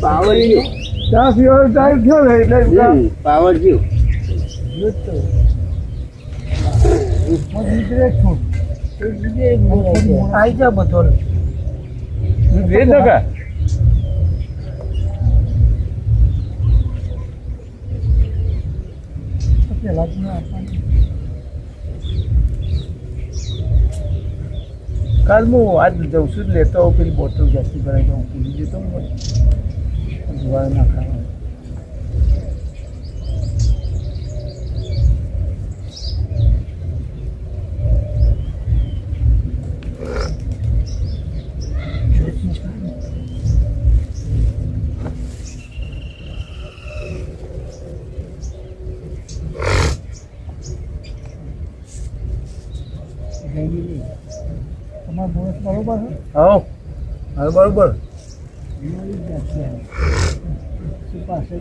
Power ચા પીવાનો time થયો ને એટલે પાવર ગયું આવી જા બધો કાલ હું આજ જઉં છું જ લેતો આવું પેલી બોટલ ગેસની ભરાઈ દઉં પીવી જતો જોવા ના ખાવા તમારો બોનસ બરોબર છે હા બરોબર પાસે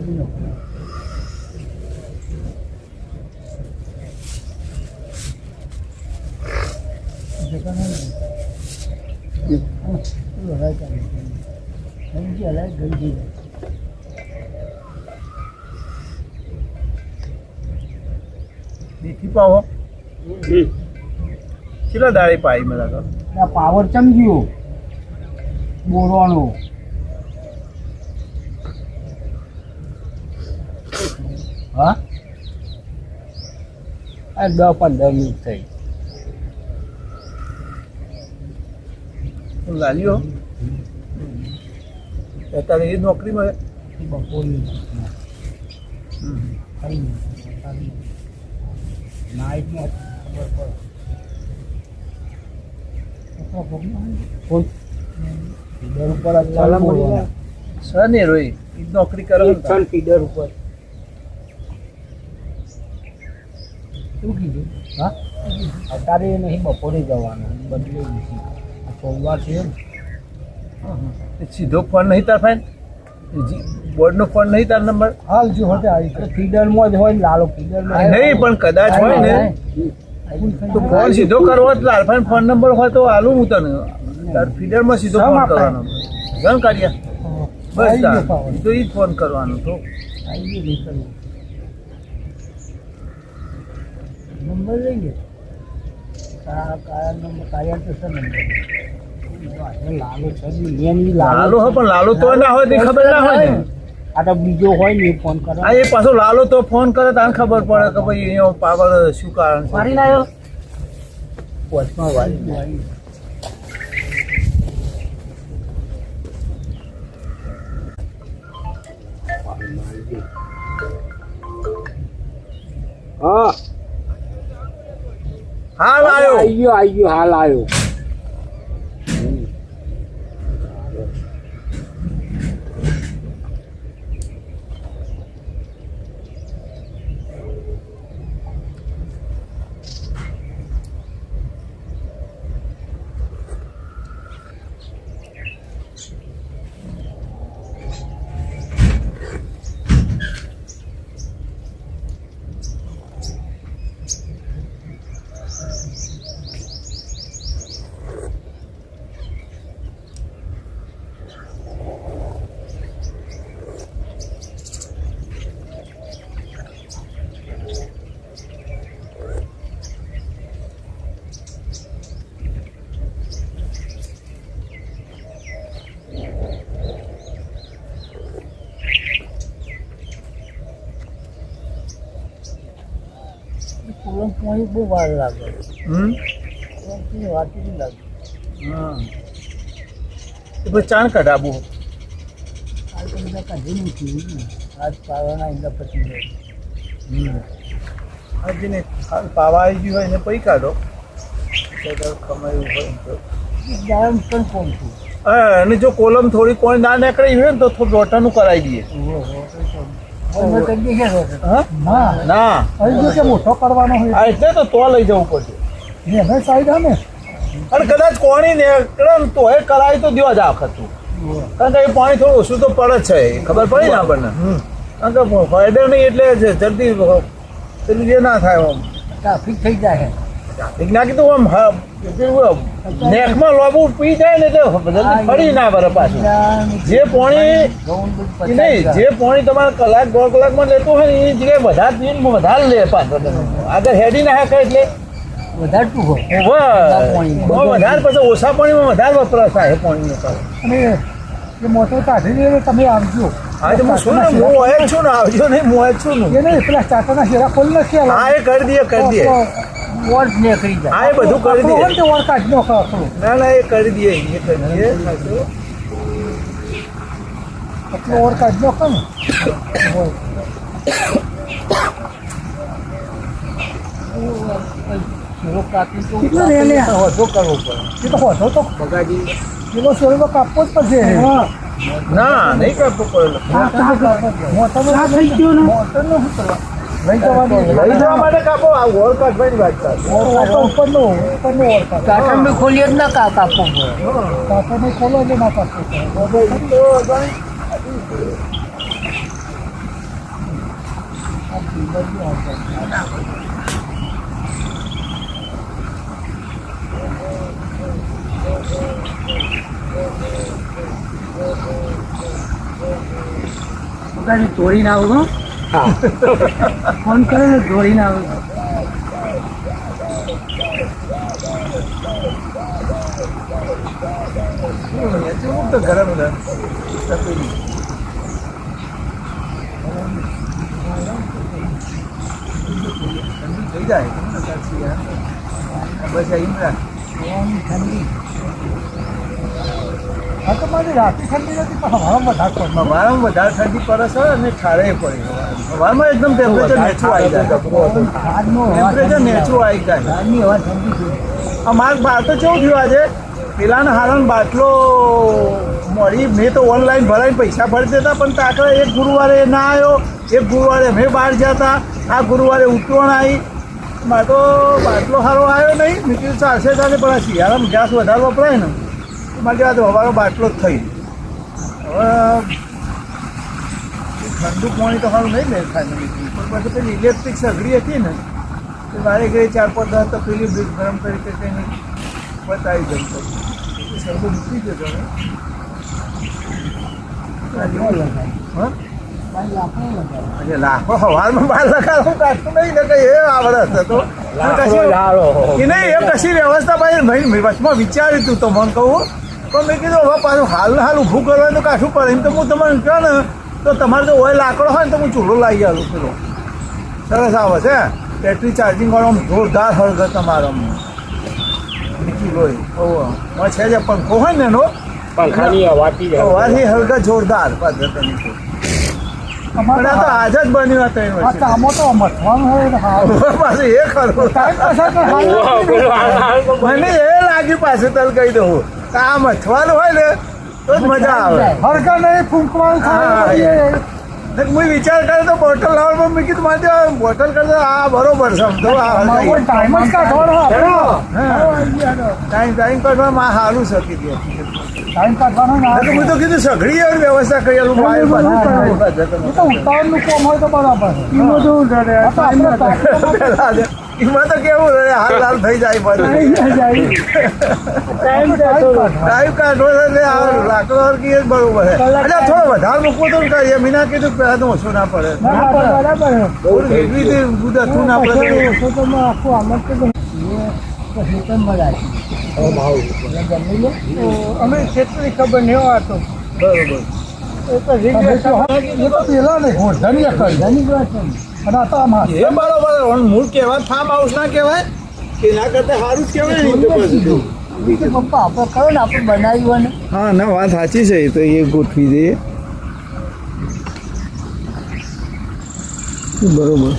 દેખી પાવો કેટલા દાડે પાઈ મને તો પાવર ચમક્યો બોરવાનો હા આ 10-15 મિનિટ થઈ લાલ્યો અત્યારે એ નોકરી મળે બપોરની નાઇટમાં ખબર પડે ફીડર ઉપર સને રોઈ નોકરી કરો ફીડર ઉપર શું કીધું હા અત્યારે નહીં બપોરે જવાનું બદલી દીધી આ સોમવાર છે ને સીધો ફોન નહીં તાર ફાઈન બોર્ડનો ફોન નહીં તાર નંબર હાલ જો હોતે આવી ફીડરમાં જ હોય લાલો ફીડરમાં નહીં પણ કદાચ હોય ને તો ફોન સીધો કરવો તો લાલફાઈન ફોન નંબર હોય તો આલું હું તને તાર ફીડરમાં સીધો ફોન કરવાનો ઘણ કાઢ્યા બસ તો એ જ ફોન કરવાનો તો નંબર લઈ લે કયા નંબર કાર્યા તો છે નંબર લાલો છે લાલો હોય પણ લાલો તો ના હોય તે ખબર ના હોય ને આ તો બીજો હોય ને એ ફોન કરે આ એ પાછો લાલો તો ફોન કરે તાને ખબર પડે કે ભાઈ અહીંયા પાવર શું કારણ છે મારી લાયો વચમાં વાળી હા હાલ આવ્યો હાલ આવ્યો બહુ વાર લાગે વાત લાગે હા પછી ચાણ કઢાવું આજ તો બધા કાઢી નથી આજ પાવાના એના પછી આજે ને પાવા આવી ગયું હોય એને પછી કાઢો કમાયું હોય તો પણ કોણ છું અને જો કોલમ થોડી કોણ ના નીકળી હોય ને તો થોડું રોટાનું કરાવી દઈએ મોટો કરવાનો હોય એટલે તો લઈ જવું પડશે સાઈડ ને અને કદાચ કોણી નીકળે ને તો એ કરાવી તો દેવા જ આખતું કારણ કે એ પાણી થોડું ઓછું તો પડે છે ખબર પડી ને આપણને કારણ કે ફાયદો નહીં એટલે જલ્દી પેલું જે ના થાય ટ્રાફિક થઈ જાય ટ્રાફિક ના કીધું આમ નેકમાં લોબુ પી જાય ને તો જલ્દી ફરી ના ભરે પાછું. જે પોણી નહીં, જે પોણી તમારે કલાક 1.5 કલાકમાં લેતું હોય ને એ જગ્યાએ વધારે પીને વધારે લે પાછળ આગળ હેડી ના હાકે એટલે વધારતું હોય વધારે પછી ઓછા પાણીમાં વધારે વપરાશ થાય પાણીનો. અને એ મોટો કાઢી દે તમે આવજો. હા તો હું છું ને, હું હોય જ છું ને, આવજો નહીં, હું હોય જ છું ને. એ નહીં પેલા ચાટાના શેરા ખોલી નાખીએ. હા એ કરી દઈએ, કરી દઈએ. વોર્ડ નીકળી જાય. હા એ બધું કરી દઈએ. વોર્ડ કાઢી નાખો આખો. ના ના એ કરી દઈએ, એ કરી દઈએ. આટલો વોર્ડ કાઢી નાખો ને. કેટલો રે લે? વધુ કરવો પડે. એ તો હોતો તો બગાડી પેલો શેરો તો કાપવો જ પડશે. ના નહીં કરતો પડે. મોટરનો થઈ ગયો ને. મોટરનો શું કરવા? લઈ જવાની. લઈ જવા માટે કાપો. આ વોળ કાઢવાની વાત ચાલે. ઉપરનો વોર્ડ કાઢો. કાકાને ખોલીએ જ ના કાપવો પડે. કાકાને ખોલો એટલે ના કાપવો દોડી ના આવું ફોન કરે ને દોડી ના આવું. તો ગરમ ને થઈ જાય બસ ઇન્દ્રા ઠંડી. હા તો મારી રાતે ઠંડી નથી પણ હવામાં વધારે પડે. સવારમાં વધારે ઠંડી પડે છે અને ઠારે પડી. સવારમાં એકદમ ટેમ્પરેચર નેચું આવી જાય. ટેમ્પરેચર નેચું આવી જાય. આજની હવા ઠંડી છે. આ માર્ક બાર તો કેવું થયું આજે પેલાના હારાનો બાટલો મળી. મેં તો ઓનલાઈન ભરાઈને પૈસા ભરી દેતા પણ તાકડે એક ગુરુવારે ના આવ્યો, એક ગુરુવારે મેં બહાર જતા, આ ગુરુવારે ઉતરોણ આવી. મારે તો બાટલો સારો આવ્યો નહીં. મેં કીધું ચાલશે ચાલે પણ આ શિયાળામાં ગેસ વધારે વપરાય ને મારે આ તો હવાનો બાટલો જ થઈ. હવે ઠંડુ પાણી તો સારું નહીં ને થાય પણ પછી પેલી ઇલેક્ટ્રિક સગડી હતી ને એ વારે ઘરે 4-5 તો પેલી બ્રિજ ગરમ કરી કંઈ બતાવી દઉં તો સરખું મૂકી જતો ને. હા એટલે લાખો સવારમાં બહાર લગાડવું કાઢતું નહીં ને કઈ એ આવડે હતો તો એ નહીં એ કશી વ્યવસ્થા ભાઈ વચમાં વિચાર્યું હતું તો મને કહું પણ મેં કીધું હવે પાછું હાલ ઊભું કરવાનું તો કાઢવું પડે એમ તો હું તમને કહો ને તો તમારે જો ઓઇલ લાકડો હોય ને તો હું ચૂલો લાવી આવું પેલો સરસ આવે છે બેટરી ચાર્જિંગ વાળો જોરદાર હળગે તમારો ચૂલો છે જે પંખો હોય ને એનો પંખાની હવાથી હવાથી હળગે જોરદાર પદ્ધતિ પણ આ તો આજ જ બન્યું હતું આ કામો તો મથવાનું હોય ને હારું. પાછું એ ખરું મને મને એ લાગ્યું પાછું તલ કહી દઉં કામ અથવાનું હોય ને તો જ મજા આવે. હરકા નહીં ફૂંકવાનું થાય. હું વિચાર કર્યો તો બોટલ લાવવામાં મેં કીધું મારે બોટલ કરતો આ બરોબર સમજો ટાઈમ જ કાઢવાનો ટાઈમ કાઢવામાં આ સારું શકી દે. ટાઈમ કાઢવાનો ના હું તો કીધું સઘડી એવી વ્યવસ્થા કરેલું એ તો ઉતાવળનું કામ હોય તો બરાબર. એમાં તો કેવું હાલ થઈ જાય બધું ટાઈમ કાઢવો એટલે લાકડો હરકી જ બરોબર છે. એટલે થોડો વધારે મૂકવો તો કરીએ મીના કીધું પહેલા તો ઓછું ના પડે. થોડું એવી રીતે હતું ના પડે. અમે ખેતરની ખબર નહીં હોય તો બરોબર એ તો પેલા ને ઘોડધાની અને આ તો આમાં એ બરોબર મૂળ કહેવાય ફાર્મ હાઉસ ના કહેવાય કે ના કરતા સારું જ કહેવાય ને. પપ્પા આપણે કરો ને આપણે બનાવ્યું ને. હા ના વાત સાચી છે તો એ ગોઠવી દઈએ બરોબર.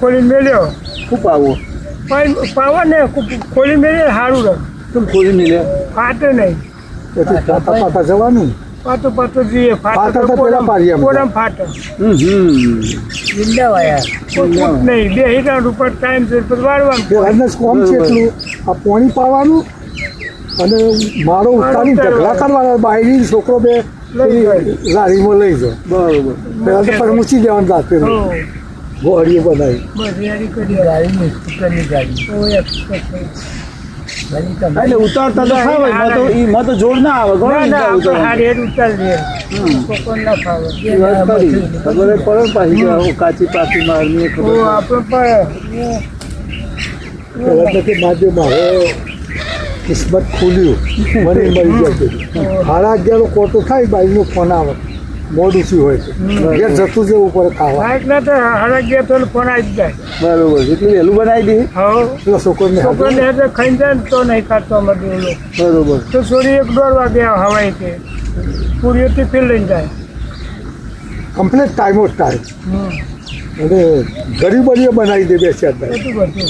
ખોલી મેલ્યો શું પાવું પાવા ને ખોલી મેળે સારું રહે. કેમ ખોલી નહીં લે ફાટે નહીં. પછી પાટા પાટા જવાનું પાતો જઈએ ફાટો તો પેલા પાડીએ અમે. પોરમ ફાટો ઈંડા વાયા નહીં બે હિરાણ ઉપર ટાઈમ છે પછી વાળવાનું પેલાને જ કોમ છે એટલું આ પાણી પાવાનું અને મારો ઉતારી ઢગલા કરવાના બાયરી છોકરો બે પેલી લારીમાં લઈ જાઓ બરોબર પેલા તો પછી મૂકી દેવાનું રાતે હો ગોળીઓ બનાવી બસ યારી કરી ગાડીની સ્કૂટરની ગાડી ગાડી તમે એટલે ઉતારતા તો ફાવે એમાં તો જોર ના આવે ઘણો ના ઈંડા ઉતારે. હારી હેડ ઉતાર દે કોકો ના ફાવે એ વાત ખરી. ખબર જ પડે ને પાછી કે આવું કાચી પાકી મારની એ ખબર ઓ પડે. આપણે પેલા તો કે માધ્ય મારે કિસ્મત ખુલ્યું મને મળી જતું 11:30 કોટો થાય બાઈનો ફોન આવે મોડું શું હોય છે ઘેર જતું જવું પડે ખાવા બાઈક ના તો હરા ગયા તો ફોન આવી જાય બરોબર એટલું વહેલું બનાવી દે. હા પેલા છોકરોને છોકરાને એટલે ખાઈ જાય ને તો નહીં ખાતો અમારે ઓલો બરોબર તો છોડી 1-1.5 વાગે હવાઈ કે પૂરીઓ ટિફિન લઈને જાય કમ્પ્લીટ ટાઈમો ટાઈમ હમ અને ગરીબરીઓ બનાવી દે બે ચાર બધું બધું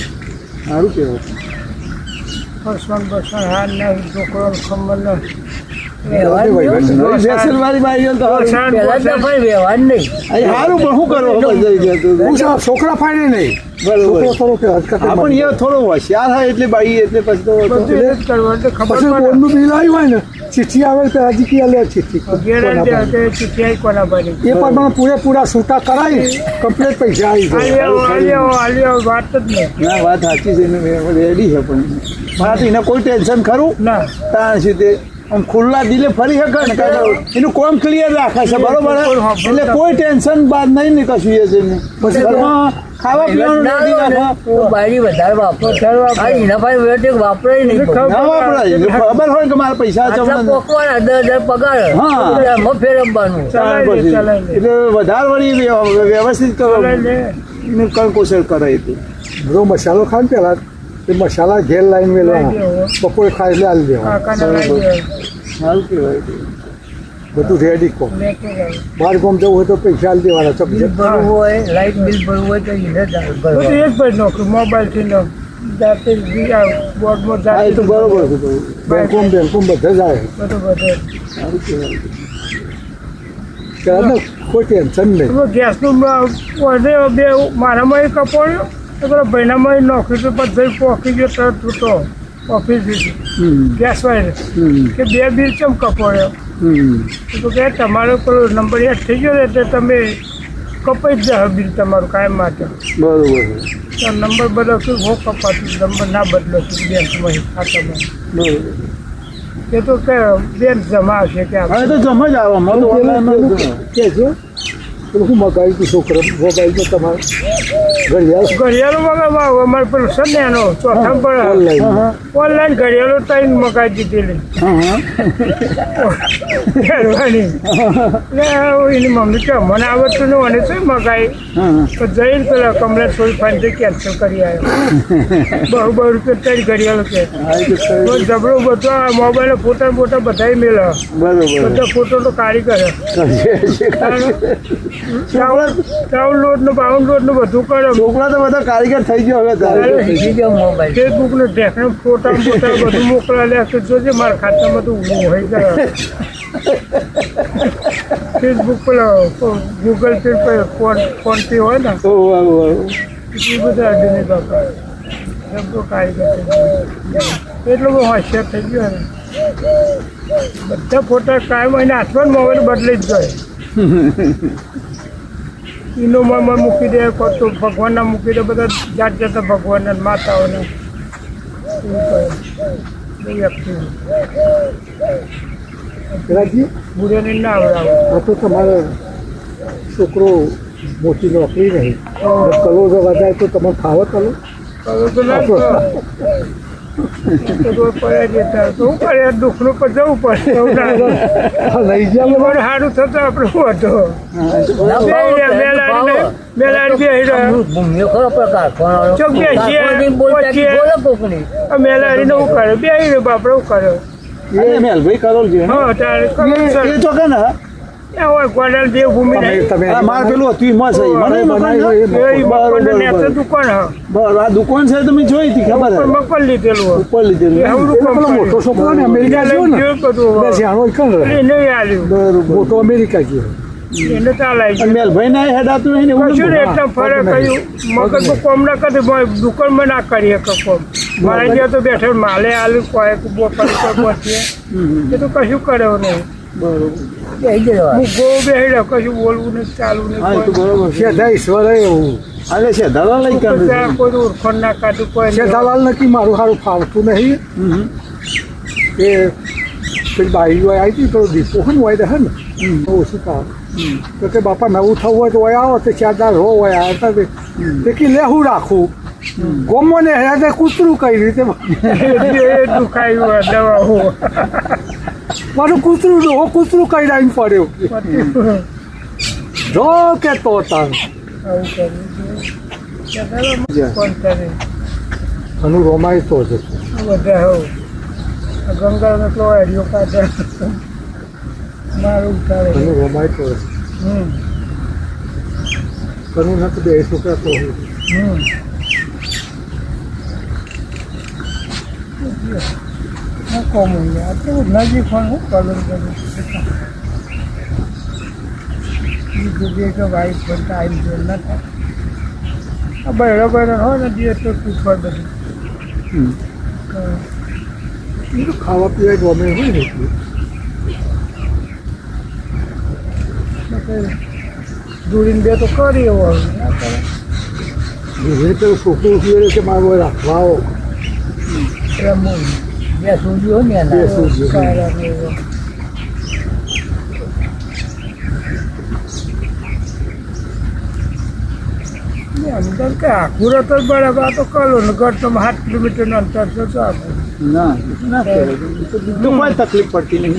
સારું કહેવાય. ફરસાણ બરસાણ હાર ના છોકરો ખમણ ના વેસલવાળી બાઈ તો સારું. ફરસાણ પહેલા તો બરસાણ. ભાઈ વ્યવહાર નહીં અહીં સારું પણ શું કરો ખબર જઈ જતું હું સાહેબ છોકરા ફાડે નહીં બરોબર છોકરો થોડો કે હરકતે હા પણ એ થોડો હોશિયાર હોય એટલે બાઈ એટલે પછી તો બધું એ જ કરવું એટલે ખબર પછી પડે બોર્ડનું બિલ આવ્યું હોય ને ચિઠ્ઠી આવે તો હજી કે લે ચિઠ્ઠી ગેરંટી કે ચિઠ્ઠી આવી કોના ભરી એ પણ પૂરેપૂરા છૂટા કરાવી કમ્પ્લીટ પૈસા આવી જાય આલી આવો વાત જ નહીં ના વાત સાચી છે ને રેડી છે પણ મારાથી એને કોઈ ટેન્શન ખરું ના તાણ છે તે આમ ખુલ્લા દિલે ફરી શકે ને કાંઈ એનું કોમ ક્લિયર રાખે છે બરોબર એટલે કોઈ ટેન્શન બાદ નહીં ને કશું એ છે ને પછી ઘરમાં ખાવા પીવાનું રેડી રાખે તો બાયરી વધારે વાપરો આ એના ભાઈ વેટ વાપરે નહીં બહુ. ના વાપરાય ખબર હોય કે મારા પૈસા આટલા જમવાના પોકવાના 10,000 પગાર હા. એમાં ફેરવવાનું ચલાવી લે, પછી. ચલાવી લે. એટલે વધારે વળી વ્યવસ્થિત કરો ચલાવી લે. કણકોસર કરાય હતું બધો મસાલો ખાય ને પેલા એ મસાલા ઘેર લાઈન મેળવાના બપોરે ખાઈ એટલે આલી દેવા કાકાને લાવી દેવાનું. સારું કહેવાય બધું રેડી કો મેં કીધું. બહાર ગામ જવું હોય તો પૈસા આલી દેવાના બિલ ચોક ભરવું હોય લાઇટ બિલ ભરવું હોય તો એને જ બધું ભરવાનું. એ જ ભાઈ નોકરી મોબાઈલથી નો જાતે બોર્ડમાં હા એ જાતે તો બરોબર છે તો. બેંકોમ બધે જાય બધું બધું સારું કહેવાય પેલા કોઈ ટેન્શન નહીં હવે ગેસનું વધે બે મારામાં એક કપોળ્યો તો પેલા ભાઈનામાં નોકરી તો પછી પોકી ગયો તરત છૂટો ઓફિસથી ગેસ વાળે કે બે બિલ કેમ કપોળ્યો તો કે તમારો પેલો નંબર યાદ થઈ ગયો ને એટલે તમે કપાઈ જ જાય બિલ તમારું કાયમ માટે બરોબર છે તો નંબર બદલશું હું કપાતું નંબર ના બદલો છું બેંકમાં ખાતામાં બરોબર એ તો કે બેંક જમા આવશે કે હા એ તો જમ જ આવે મને તો online માં જ આવે. કે છે પેલું શું મગાવ્યું હતું છોકરા મોબાઈલમાં તમારે ઘડિયાળ ઘડિયાળો મગાવવા અમારે પેલું છે ને એનો ચોથા પર ઓનલાઈન ઓનલાઈન ઘડિયાળો ત્રણ મગાવી દીધેલી હા પહેરવાની એટલે એની મમ્મી કે મને આવડતું ને મને શું મગાવી હા તો જઈને પેલા કમલે થોડી ફાઈનથી કેન્સલ કરી આવ્યો બહુ રૂપિયા ત્રણ ઘડિયાળો કે હા એ તો ખરી. તો જબરો બધો આ મોબાઈલ ફોટા બોટા બધાય મેળવે બરોબર બધા ફોટો તો કાઢી કરે ડાઉનલોડ નું બાઉનલોડ નું બધું કરે છોકરા તો બધા કારીગર થઈ ગયો હવે તારે શીખી ગયો મોબાઈલ ફેસબુક ને ઢેકણે ફોટા બોટા બધું મોકલાવ્યા કે જોજે મારા ખાતામાં તો ઊભું હોય ગયા ફેસબુક પેલો ગૂગલ પે ફોન પે હોય ને ઓ વાહ વાહ એ બધા અડીને બાપા જબરો કારીગર થઈ ગયો એટલો બધો હોશિયાર થઈ ગયો ને બધા ફોટા કાયમ એને હાથમાં મોબાઈલ બદલી જ જાય ઈનોમાં મૂકી દે તો ભગવાનના મૂકી દે બધા જાત જાતના ભગવાનના માતાઓને એવું કરે બહુ વ્યક્તિ પેલાજી બુઢાને ના આવડાવે આ તો તમારે છોકરો મોટી નોકરી નહીં કલો જવા જાય તો તમે ખાવો કલો હવે તો ના તો રોજ પડ્યા જતા તો શું કરે દુઃખનું પર જવું પડે એવું ના થાય. લઈ ગયા તમારે સારું થતું આપણે શું હતો ભૂમ્યો ખરો પ્રકાર ચોક બેસીએ, પહોંચીએ. મેલાડીને શું કરે બે બાપડે શું કર્યો એ મેલભાઈ કરોલ છે ને? હા તારે એ તો કે ને ત્યાં હોય ગોડલ દેવભૂમિ નહીં. આ માર પેલું હતું એમાં છે મને બનાવ્યું મકાન હોય એ મકવાના નેચે દુકાન હ. બરાબર આ દુકાન છે તમે જોઈ હતી ખબર ઉપર હે મકવાન લીધેલું હ. ઉપર લીધેલું એ હવરું પેલો company. મોટો છોકરો ને અમેરિકા ગયો ને જોયું બધું એટલે હવે. જાણો કણ રહે એ નહીં આલ્યું. બરોબર મોટો અમેરિકા ગયો એને ચાલાય અને મેલભાઈ ના હેડાતું નહીં ને એવું કશું નથી. ને એટલે ફરક કહ્યું મગજ કોમ ના કરે દુકાનમાં ના કરીએ કોમ મારે જ્યાં તો બેઠે માલે આલુ કોઈ પહોંચીએ એ તો કશું કર્યો નહીં બરોબર હું ગો બેહી કશું બોલવું નહીં ચાલુ હા એ તો નહીં બરોબર છે શેઠા ઈશ્વર એવું અરે છે દલાલ લઈ કાઢું ત્યાં કોઈ ઓળખણ ના કાઢું કોઈ નહીં. શેઠાલાલ નક્કી મારું સારું ફાવતું નહીં એ પેલી બાઈ હોય આવી હતી પેલો દીપો હોય ને હોય રહે ને તો ઓછું કામ તો કે બાપા નવું થવું હોય તો હોય આવો તો 4 દાડા રહો હોય આવતા તે કે લે હું રાખું ગોમો ને હેડે કૂતરું કઈ રીતે એ દુખાયું હોય દવા હો મારું કૂતરું કઈ લાઈન પડ્યો જો કે તો તાર આવું કર્યું કોણ કરે આનું રોમાય તો જ બધા હો ગંગાનો તો હેડિયો કાઢે મારું ઉતારે આનું રોમાય તો જ કનું નથી બે છોકરા તો કોમ આટલું નજીક હોય હું કલર કરું જગ્યાએ કે વાઈફ બનતા આવી જોઈ ના થાય આ બહેરો હોય ને જે તો પૂછવા બધું એ તો ખાવા પીવા ગમે હોય ને દૂરીને બે તો કરી એવો હવે ના કરે ધીરે પેલું છોકરું પીવે કે મારે રાખવા આવો રમવું બે સૂર્યો હોય ને બે સૂર્યો. કાળા ને એવો. ને અંદર કે આખું રત જ બરાબર આ તો કલો ને ઘર તો 7 કિલોમીટરનું અંતર છે તો આખું ના ના કરે. તો બીજું કોઈ તકલીફ પડતી નહીં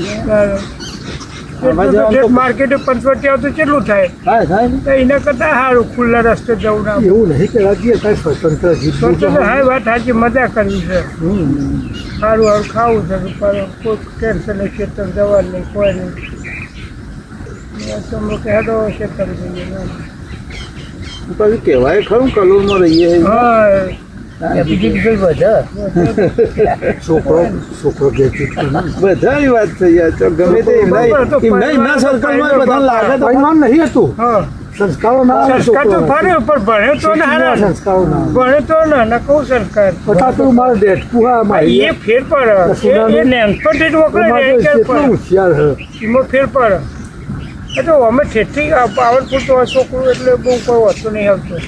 માર્કેટે પંચવટી આવતું કેટલું થાય થાય ને તો એના કરતાં સારું ખુલ્લા રસ્તે જવું ના એવું નહીં કે રાજ્ય કાંઈ સ્વતંત્ર જીતવું તો હા વાત સાચી મજા કરવી છે હમ. સારું સારું ખાવું છે પણ કોઈ ટેન્શન નહીં ખેતર જવાનું નહીં કોઈ નહીં તમે કહેતો ખેતર જઈએ પછી કહેવાય ખરું કલોલમાં રહીએ હા છોકરો કે જીતતું નહીં. બધાની વાત થઈ યાર તો ગમે તે એમના સર્કલમાં બધા લાગે તો પરિણામ નહીં હતું હા સંસ્કારો ના આવે સંસ્કાર તો છોકરાને. ફર્યો પણ ભણ્યો તો ને હારા સંસ્કારો ના આવે. ભણે તો ને ન કહું સંસ્કાર બધા તો મારે ડેટકું હા હા, મારી એ ફેર પડે એ નેનપણથી જ વખરે ને એ ક્યારે કેટલું પડે હોશિયાર છે એમાં ફેર પડે એ તો અમે ઠેઠી પાવરફુલ તો છોકરું એટલે બહુ કોઈ વસ્તુ નહીં આવતું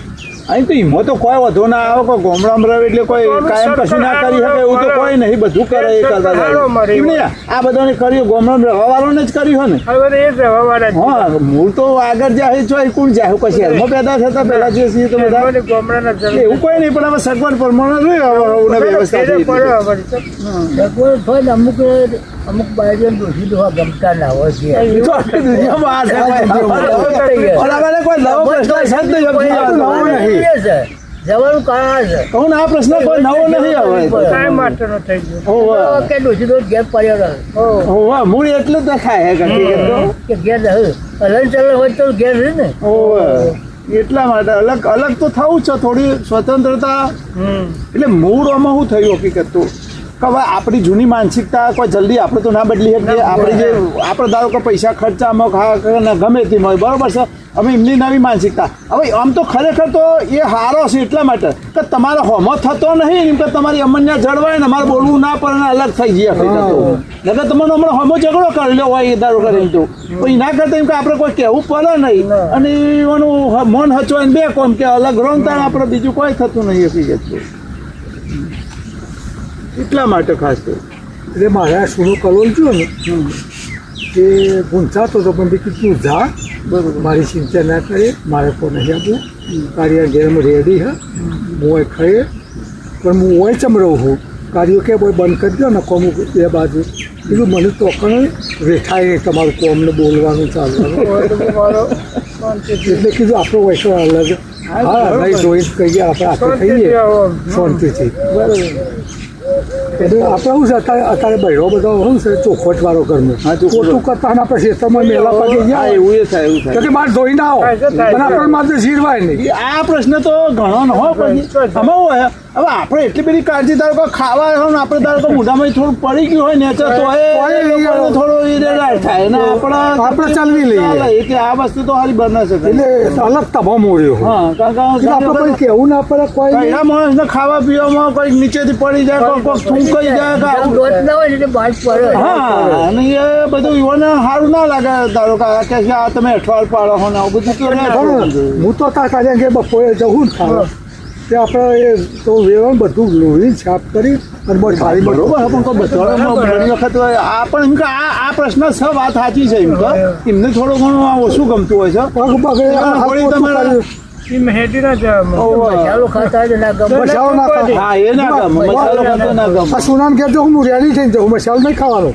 અહીં તો એમાં તો કોઈ વધુ ના આવે કોઈ ગોમડામાં રહે એટલે કોઈ કાયમ કશું ના કરી શકે એવું તો કોઈ નહીં બધું કરે એ કરતા જાય. એમ નહીં, આ બધાને કર્યું ગોમડામાં રહેવા વાળાને જ કર્યું હોય ને હવે એ જ રહેવાવાળા જ. હા મૂળ તો આગળ જાય છો કોણ જાય પછી શહેરમાં પેદા થતા પહેલા જે છીએ તો બધા મને ગામડાના જરૂર એવું કોઈ નહીં પણ હવે સગવડ પ્રમાણે રહ્યું હવે વ્યવસ્થા થઈ ગઈ. અમુક બાજુ દોષી દોહા ગમતા ના હોય છે તો આખી દુનિયામાં આ છે કોઈ. અને હવે કોઈ નવો પ્રશ્ન છે જ નહીં સમજી જવાનો. નવો નહીં જવાનું કારણ છે કહું ને આ પ્રશ્ન કોઈ નવો નહીં હવે કાંઈ માટેનો થઈ ગયો હોવે. કે દોષી દોષ ઘેર પડ્યો રહે હોવે, મૂળ એટલું જ ખાય હે હકીકત તો. કે ઘેર રહે હલન ચલન હોય તો ઘેર રહે ને હોવે. એટલા માટે અલગ અલગ તો થવું છે થોડી સ્વતંત્રતા એટલે મૂળ આમાં શું થયું હકીકત તો કે હવે આપણી જૂની માનસિકતા કોઈ જલ્દી આપણે તો ના બદલી શકીએ. આપણી જે આપણે ધારો કે પૈસા ખર્ચામાં ગમે તે હોય બરાબર છે. હવે એમની નવી માનસિકતા હવે આમ તો ખરેખર તો એ સારો છે એટલા માટે કે તમારે હોમો થતો નહીં એમ કે તમારી અમન્યા જળવાય ને અમારે બોલવું ના પડે ને અલગ થઈ જાય નકર તમને હમણાં હોમો ઝઘડો કરી લો હોય એ ધારો કરે એમ તો પછી ના કરતા એમ કે આપણે કોઈ કહેવું પડે નહીં અને એનું મન હચવાય બે કોમ કે અલગ રોનતા આપણે બીજું કોઈ થતું નહીં હકીકત તો. એટલા માટે ખાસ તો એટલે મારે આ સુનો કલોલ થયો ને કે ગુંચાતો હતો પણ બીજું તું જા બરોબર. મારી ચિંતા ના કરે મારે કોઈ નહીં આપવું કાર્ય ઘેરમાં રેડી હા હું એ ખાઈએ પણ હું ઓય ચમ રહું છું કાર્યો કે કોઈ બંધ કરી દો ને કોમ એ બાજુ બીજું મને તો કણ રેઠાય નહીં તમારું કોમને બોલવાનું ચાલવાનું એટલે કીધું આપણો વૈસો અલગ હા નહીં જોઈ કહીએ આપણે આપણે ખાઈએ શાંતિથી બરોબર એટલે આપણે શું છે અત્યારે બહેરો બધો શું છે ચોખવટ વાળો ઘરનો હા, ચોખવટ. ખોટું કરતા ને આપણે ખેતરમાં મેલા પગે હા, ગયા એવું એ થાય એવું તો થાય કે મારે ધોઈ ના આવો થાય. અને આપણે માથે જીરવાય નહીં આ પ્રશ્ન તો ઘણો ન હોય પછી આમાં શું હોય હવે આપણે એટલી બધી કાળજી ધારો કે ખાવા હોય ને આપણે ધારો કે મોઢામાં થોડું પડી ગયું હોય નેચર તો એ લોકોને થોડો ઈરેલાર થાય ને આપણે ચાલવી લઈએ. ચાલે. એટલે આ વસ્તુ તો હારી બને છે એટલે અલગ તબો મોડ્યો હોય. હા કારણ કે એટલે આપણે કોઈ કેવું ના પડે કોઈ નહીં. કયા માણસને ખાવા પીવામાં કોઈ નીચેથી પડી જાય કોઈ થૂંકાઈ જાય કે આવું. દોત ના હોય ને એટલે બહાર પડે હા અને એ બધું યુવાને સારું ના લાગે ધારો કે આ કે આ તમે અઠવાડ પાડો હો ને આવું બધું કેવું ના હા, કરવું જોઈએ. હું તો તા કાઢ્યા કે બપોરે જવું ને ખાવા તે આપણે એ તો વેવણ બધું લોહી છાપ કરી અને બહુ થાળી બરોબર પણ કોઈ બધામાં ઘણી વખત આ પણ એમ કે આ પ્રશ્ન છે વાત સાચી છે એમ તો એમને થોડું ઘણું આ ઓછું ગમતું હોય છે પગ પગે હાથ વળી પોતું તમારા- કર્યું. એ મેહેટી ના જવામાં ચાલો ખાતા હોય તો ના ગમે મસાલો ના ખાવા. હા એ ના ગમે મસાલો ખાતો ના ગમે આ સુનાન કહેતો હું રેડી થઈને જાઉં મસાલો નહીં ખાવાનો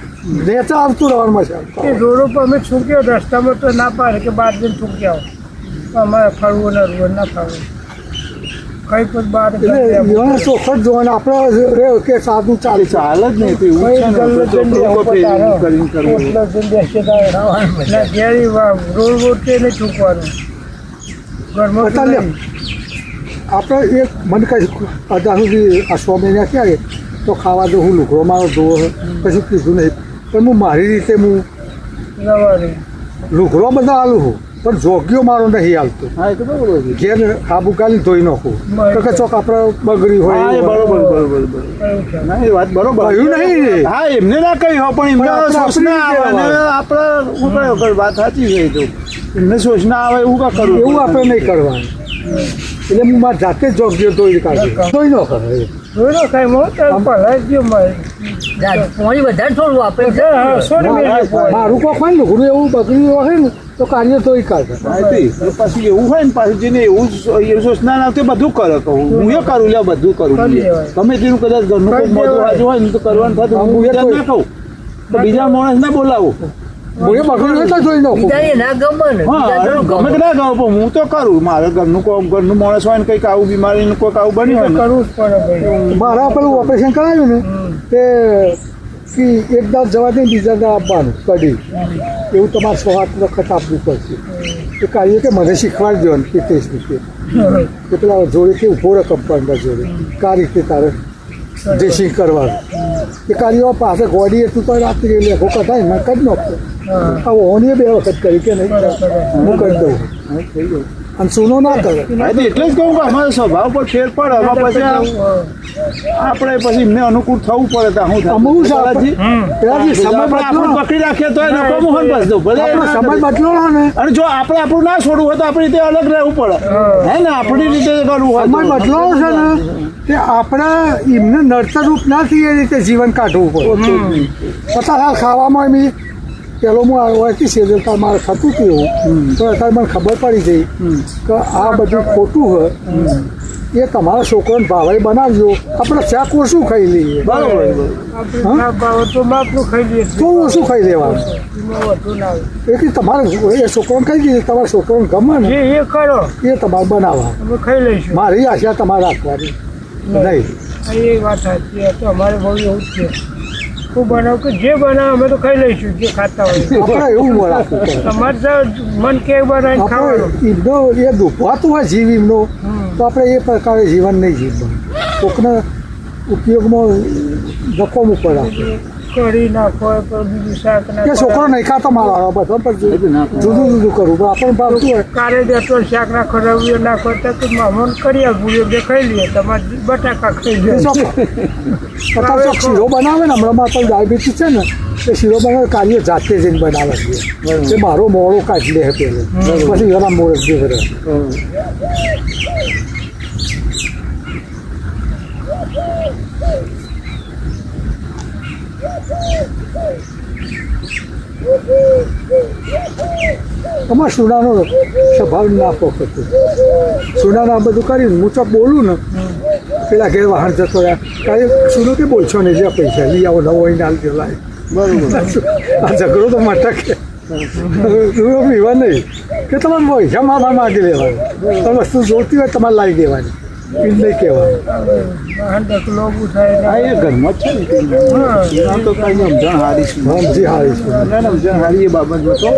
નેચા આવતું રહેવાનું મસાલો એ રોડ ઉપર અમે છૂક્યો રસ્તામાં તો ના પાડે કે બહાર જઈને છૂકી આવો પણ અમારે ફરવું ને રોડ ના ફરવું કઈ પણ બહાર એટલે એવાને ચોખટ જોવાને આપણે રે કે સાદું ચાલી ચાલે જ નહીં તો એવું છે ને આપણે તો લોકો કરીને કરવું. રોડ રોડ કે નહીં છૂકવાનું ઘરમાં અત્યારે લે. આપણે એક મને કઈ અત્યાર સુધી આ 100 મહિના ક્યાં તો ખાવા દો હું લુગડો મારો ધોવો પછી કીધું નહીં પણ હું મારી રીતે હું રવાની લુગડો બધા હાલું છું પણ જોગ્યો મારો નહીં હાલતો હા એ તો બરોબર છે ઘેર આબુ કાલી ધોઈ નાખું તો કે ચોક આપણે બગડી હોય હા એ એવું હોય. બરોબર બરોબર એવું છે ના એ વાત બરોબર કહ્યું નહીં. હા એમને ના કહ્યું હો, પણ એમને પણ આપણે સોચના આવે આપણી અને આપણે શું કરે વગર વાત સાચી છે એ તો એમને સોચના આવે એવું કા કરવું એવું આપણે નહીં કરવાનું એટલે હું મારી જાતે જ જોગ્યો ધોઈ કાઢું ધોઈ ન કરે જોઈ ખાઈ મો તાર પલાઈ ગયો મારે પાણી વધારે થોડું વાપરે છે હા, સોરી મેલી પોઈ. મારું કોઈ હોય ને લુગડું એવું બગડ્યું હોય ને તો કાર્ય ધોઈ કાઢે હા, તે. તો પછી એવું હોય ને પાછું જેને એવું સોચના ના તે બધું કરે કહું હું એ કરું લે બધું કરું કરી લે. દેવાય. ગમે તેનું કદાચ ઘરનું કોઈ કરી મોટું દેવાય. હાજુ હોય ને તો કરવાનું થતું હું હું એ બીજા કોઈ- ના કહું તો બીજા માણસ ના બોલાવું હું એ બગડ્યું હોય તો ધોઈ નાખું બીજાને ના ગમે ને હા બીજા થોડું ગમે ગમે કે ના ગમે પણ હું તો કરું મારે ઘરનું માણસ હોય ને કંઈક આવું બીમારીનું કોઈક આવું બન્યું હોય ને કરવું જ પડે ભાઈ મારા પેલું ઓપરેશન કરાવ્યું ને તે કે એક દાંત જવા દે બીજા દાંત આપવાનું કઢી એવું તમારે 100 વખત આપવું પડશે એ કાર્ય કે મને શીખવાડી દેવાનું કે 30 રૂપિયા કે પેલા જોડે કે ઉભો રહે કમ્પાઉન્ડર જોડે કા રીતે તારે ડ્રેસિંગ કરવાનું એ કાર્યો પાસે ગોડી હતું તો રાત્રે લેખો કઢાય મેં કરી નાખતો આ ઓની 2 વખત કરી કે નહીં હું કરી દઉં હા, થઈ ગયું. અને સુનો ના કરે હા, તો એટલે જ કહું કે અમારા સ્વભાવ પર ફેર પડે હવે પછી આપણે પછી એમને અનુકૂળ થવું પડે તો શું થાય અમુક છે પેલાથી- પેલાથી સમય આપણે બદલો આપણું પકડી રાખીએ તો એને કોમ હોય ને બસ દો. ભલે આપણો એના સમય બદલો ને અને જો આપણે આપણું ના છોડવું હોય તો આપણી રીતે અલગ રહેવું પડે હે ને આપણી રીતે કરવું હોય સમય તો. બદલાવો છે ને તે આપણે એમને નડતરરૂપ ના થઈ એ રીતે જીવન કાઢવું પડે પચાસ ખાવામાં એમ પેલો હું આવ્યો સેજલતા મારે થતું હતું એવું તો અત્યારે મને ખબર પડી ગઈ કે આ બધું ખોટું હોય એ તમારા છોકરાને ભાવે બનાવજો આપણે શાક ઓછું ખાઈ લઈએ બરોબર બરોબર. આપણે ના ભાવે તો બાપનું ખાઈ લઈએ છીએ. તો ઓછું ખાઈ લેવાનું એમાં વધુ ના આવે. એટલે તમારે એ છોકરાને ખાઈ દીધું તમારા છોકરાને ગમે ને એ કરો એ તમારે બનાવવા અમે ખાઈ લઈશું મારી આશા તમારે રાખવાની નહીં એ વાત સાચી છે. તો અમારે બહુ એવું જ છે હું બનાવું કે જે બનાવે અમે તો ખાઈ લઈશું જે ખાતા હોય આપણે એવું રાખવું પડે તમારે તો મન કે બનાવીને ખાવાનું આપણે એમનો એ દુભાતું હોય જીવ એમનો તો આપણે એ પ્રકારે જીવન નહીં જીવવાનું કોકને ઉપયોગમાં ધક્કો પડે કઢી નાખો તો બીજું શાક કે નાખો છોકરો નહીં ખાતો મારા બધા પણ જુદું જુદું કરવું પણ આપણને ભાવતું હોય કારે દેતો શાક નાખો રવિયો નાખો તો કે મામોન કરી આપવું એ ખાઈ લઈએ તમારે બટાકા ખાઈ એ લે અત્યારે ચોક શીરો બનાવે ને હમણાં મારે ડાયાબિટીસ છે ને એ શીરો બનાવે કાર્ય જાતે જઈને બનાવે છે એ મારો મોડો કાઢી લે પેલો પછી એના મોડે જ કરે અમારે સુનાનો સ્વભાવ ના પોખતો સુનાના આ બધું કરીને હું ચોક બોલું ને પેલા ઘેર વાહન જતો રહ્યા કાંઈ સુનો કે બોલશો નહીં લે પૈસા લઈ આવો નવો અહીં નાલ દે લાય બરોબર આ ઝઘડો તો મટકે એવા નહીં કે તમારે પૈસા માગી લેવાનું તમે વસ્તુ જોતી હોય તમારે લાવી દેવાની એ નહીં કહેવાનું ડકલો ઊભું થાય હા એ ઘરમાં જ છે ને એના તો કઈ સમજણ હારી છે સમજી હારી છે ના સમજણ હારી એ બાબતમાં તો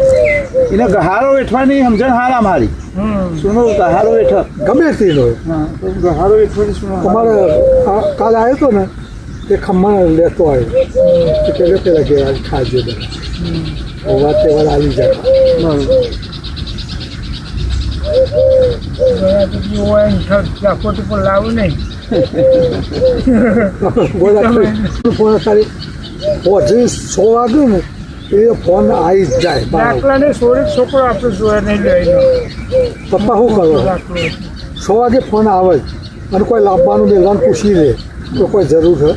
એને ગહારો વેઠવાની સમજણ હારા મારી સુનો ગહારો વેઠ ગમે તેનો હા તો ગહારો વેઠવાની સુનો તમારે કાલે આવ્યો હતો ને તે ખમ્મણ લેતો આવ્યો તો પેલા ગયા ખાજો બધા વાત તહેવાર આવી જાય ચાકોટી પર લાવું નહીં ફોન તારી પહોંચી 6 વાગે ને એ ફોન આવી જ જાય દાખલાને સોરી છોકરો આપણે જોયા નહીં લઈને પપ્પા શું કરો દાખલો 6 વાગે ફોન આવે જ અને કોઈ લાવવાનું મેળવાનું પૂછી લે તો કોઈ જરૂર છે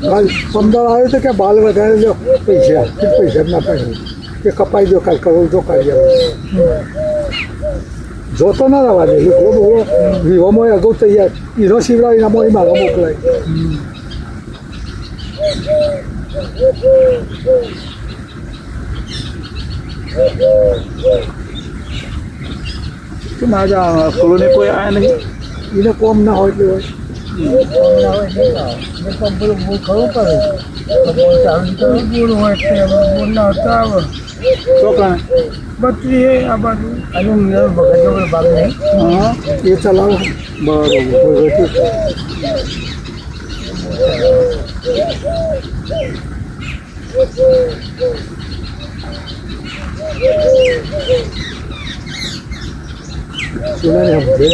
કાલ 15 આવ્યો તો કે બાલ વધારે લો પૈસા ના પડે કે કપાઈ દો કાલ કરોડ જો કાઢી આવે જોતો ના રહેવા દે લોકો બહુ વિહોમાં અગાઉ તૈયાર હીરો શિવરાવ એનામાં મારા મોકલાય કે મારા કોલોની કોઈ આયા નહીં એને કોમ ના હોય એટલે હોય બોર હોય તે બોર ના હતા આવે તો કાં બત્રી આ બાજુ હા એ ચલાવો બરોબર સુનાને સમજે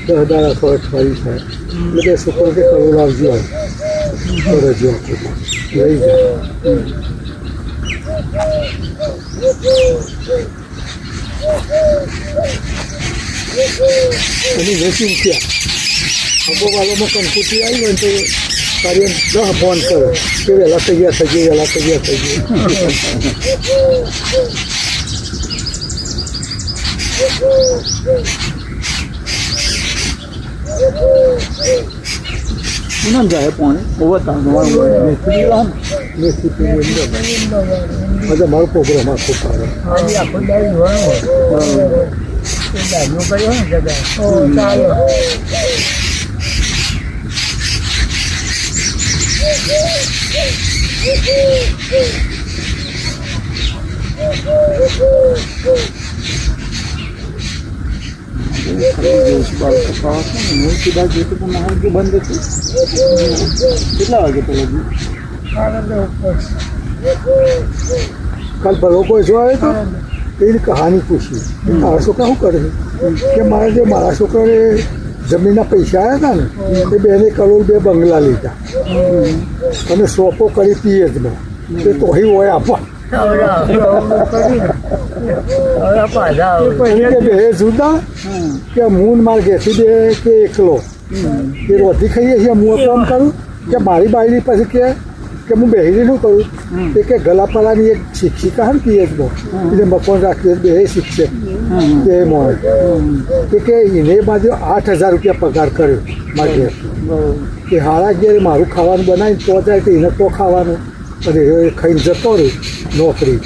10 દાડા તો અઠવાડિયું થાય એટલે બે છોકરો કે કરોડ આવજો તો રજો લઈ જાય અને વેચી ત્યાં અબોવાલોમાં કંકુટી આવી હોય તો કાર્ય 10 ફોન કરે કે વહેલા તૈયાર થઈ ગઈ વહેલા તૈયાર થઈ ગઈ શું જાય પાણી ઓવર તમારું મેથી પીવી મજા મારો પ્રોગ્રામ આખો સારો આખો દાડી જોવાનું હોય દાડીઓ કર્યો ને જગા ચાલો બંધ હતું કેટલા વાગે તો લગી કાલ ભલો કોઈ જો આવ્યો તો એની કહાની પૂછી તારા છોકરા શું કરે કે મારા છોકરાને જમીનના પૈસા આવ્યા હતા ને એ 2 કરોડ 2 બંગલા લીધા અને શોપો કરી પીએચમાં તે તો હોય આપવા કે બે જુદા કે મૂન માર ઘેથી બે કે એકલો એ રોટી ખાઈએ છીએ હું કામ કરું કે મારી બાયરી પછી કે હું બેહીને શું કરું કે ગલાપાડાની એક શિક્ષિકા ને પીએચમાં એટલે મકાન રાખીએ બે શિક્ષક તે મળે કે એને બાજુ 8,000 રૂપિયા પગાર કર્યો મારે કે હારા ઘેર મારું ખાવાનું બનાવીને તો જાય તો એને તો ખાવાનું અને એ ખાઈને જતો રહ્યો નોકરી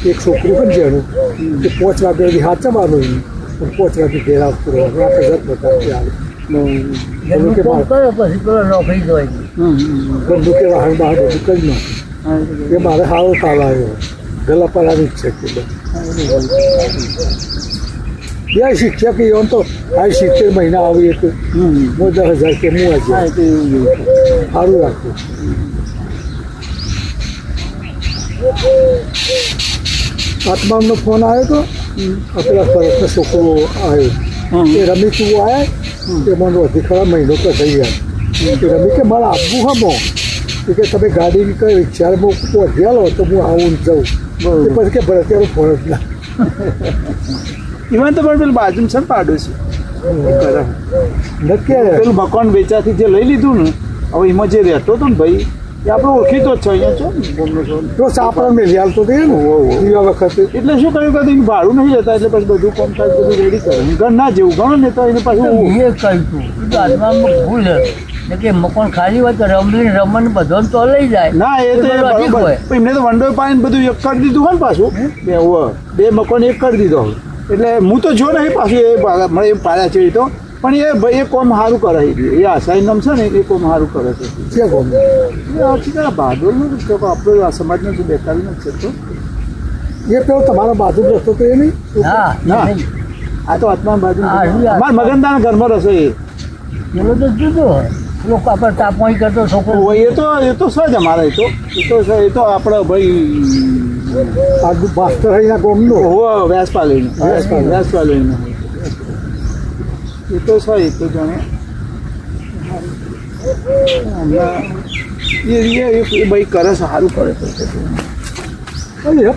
એક છોકરું પણ જેનું કે 5 વાગે સુધી સાચવવાનું એને 5 વાગે ઘેર આવતું રહેવાનું 8,000 પગાર આવે કે પછી પેલો નોકરી જોઈ બંદૂક કે વાહન બહાર બધું કરી નાખે એ મારે સારો તાલ આવ્યો ગલાપાડાની જ છે કે બે શિક્ષક એમ તો 70 મહિના આવીએ તો 10,000 કે હું આજે સારું રાખ્યું આત્માનો ફોન આવ્યો તો પેલા ફરકનો છોકરો આવ્યો એ રમી તું આવ્યા એ મને વધી ખરા મહિનો તો થઈ ગયા એ રમી કે મારે આપવું હમો કે તમે ગાડી કઈ રિક્ષામાં પહોંચ્યા લો તો હું આવું જાઉં એ પછી કે ભરતિયાનો ફોન જ ના ઇવન તો પેલું બાજુ છે ને પાડોશી નક્કી પેલું મકાન વેચાથી જે લઈ લીધું ને હવે એમાં જે રહેતો હતો ને ભાઈ એ આપણે ઓળખીતો જ છે અહીંયા છો ને તો સાપડા મેં લ્યાલ તો દે ને પીવા વખતે એટલે શું કર્યું કે એનું ભાડું નહીં લેતા એટલે પછી બધું કોમકાજ બધું રેડી કરે ઘર ના જેવું ગણો ને તો એને પાછું એ કહ્યું હતું આત્મામાં ભૂલ છે કે મકાન ખાલી હોય તો રમણ બધો તો લઈ જાય ના એ તો એ બરોબર એમને તો વંડો પાણીને બધું એક કરી દીધું હોય ને પાછું બે મકાન એક કરી દીધો એટલે હું તો જો નહીં પાછું એ મને એમ પાડ્યા છે એ તો પણ એ ભાઈ એ કોમ સારું કરે એ આશાઈ નામ છે ને એ કોમ સારું કરે છે છે કોમ એ હકીકત બહાદુરનું જ છે આપણો આ સમાજનો જે બેકારીનો જ છે તો એ પેલો તમારા બાજુ રસ્તો તો એ નહીં હા ના. નહીં. આ તો આત્મા બાજુ હા, એ મારા મગનદાના ઘરમાં રહેશે એ પેલો તો જુદો હોય લોકો આપણે તાપણી કરતો છોકરો એ તો સજ અમારે એ તો આપણે ભાઈ આ માસ્ટર અહીંના ગામનો વ્યાસપાલીનો વ્યાસપાલીનો એ તો છે એ તો જાણે હમણાં એ ભાઈ કરે છે સારું કરે છે એ